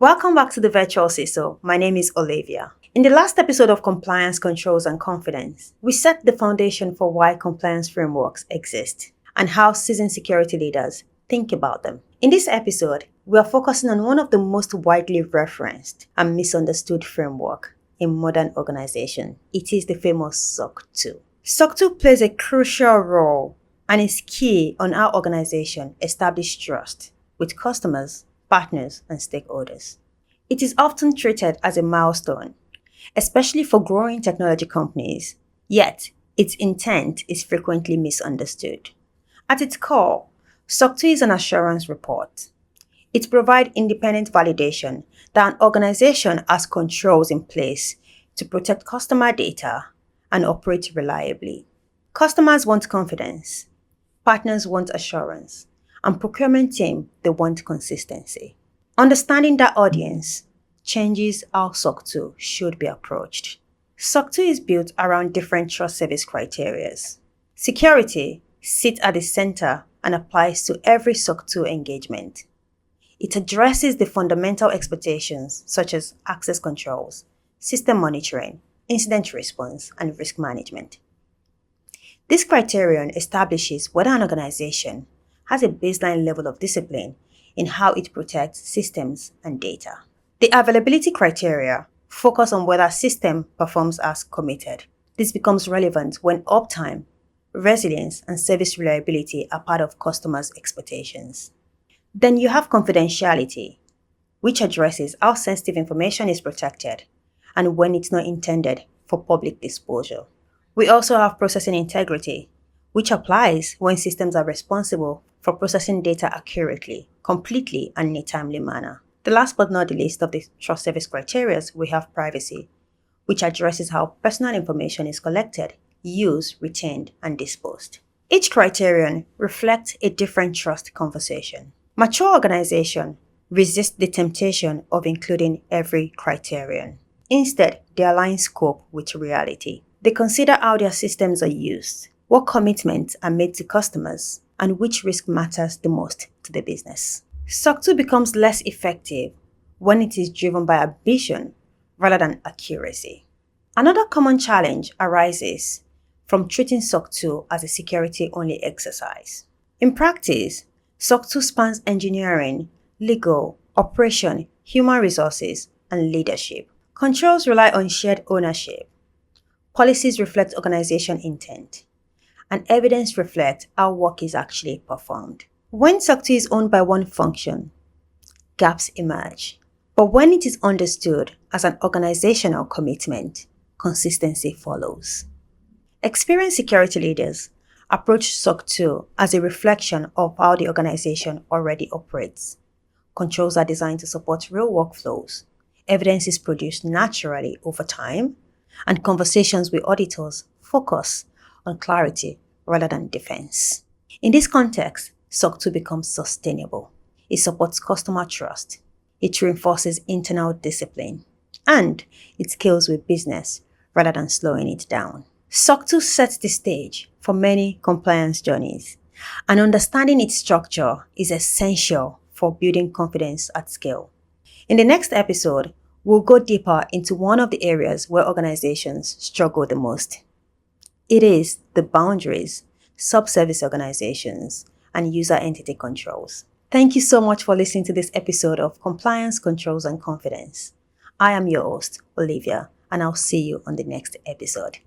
Welcome back to the Virtual CISO. My name is Olivia. In the last episode of Compliance, Controls and Confidence, we set the foundation for why compliance frameworks exist and how seasoned security leaders think about them. In this episode, we are focusing on one of the most widely referenced and misunderstood framework in modern organizations. It is the famous SOC 2. SOC 2 plays a crucial role and is key on how organizations establish trust with customers, partners, and stakeholders. It is often treated as a milestone, especially for growing technology companies, yet its intent is frequently misunderstood. At its core, SOC 2 is an assurance report. It provides independent validation that an organization has controls in place to protect customer data and operate reliably. Customers want confidence, partners want assurance, and procurement team, they want consistency. Understanding that audience changes how SOC 2 should be approached. SOC 2 is built around different trust service criteria. Security sits at the center and applies to every SOC 2 engagement. It addresses the fundamental expectations such as access controls, system monitoring, incident response, and risk management. This criterion establishes whether an organization has a baseline level of discipline in how it protects systems and data. The availability criteria focus on whether a system performs as committed. This becomes relevant when uptime, resilience, and service reliability are part of customers' expectations. Then you have confidentiality, which addresses how sensitive information is protected and when it's not intended for public disclosure. We also have processing integrity, which applies when systems are responsible for processing data accurately, completely, and in a timely manner. The last but not the least of the trust service criteria, we have privacy, which addresses how personal information is collected, used, retained, and disposed. Each criterion reflects a different trust conversation. Mature organizations resist the temptation of including every criterion. Instead, they align scope with reality. They consider how their systems are used, what commitments are made to customers, and which risk matters the most to the business. SOC 2 becomes less effective when it is driven by ambition rather than accuracy. Another common challenge arises from treating SOC 2 as a security-only exercise. In practice, SOC 2 spans engineering, legal, operation, human resources, and leadership. Controls rely on shared ownership. Policies reflect organization intent, and evidence reflects how work is actually performed. When SOC 2 is owned by one function, gaps emerge. But when it is understood as an organizational commitment, consistency follows. Experienced security leaders approach SOC 2 as a reflection of how the organization already operates. Controls are designed to support real workflows. Evidence is produced naturally over time, and conversations with auditors focus on clarity rather than defense. In this context, SOC 2 becomes sustainable. It supports customer trust. It reinforces internal discipline. And it scales with business rather than slowing it down. SOC 2 sets the stage for many compliance journeys, and understanding its structure is essential for building confidence at scale. In the next episode, we'll go deeper into one of the areas where organizations struggle the most. It is the boundaries, sub-service organizations, and user entity controls. Thank you so much for listening to this episode of Compliance, Controls, and Confidence. I am your host, Olivia, and I'll see you on the next episode.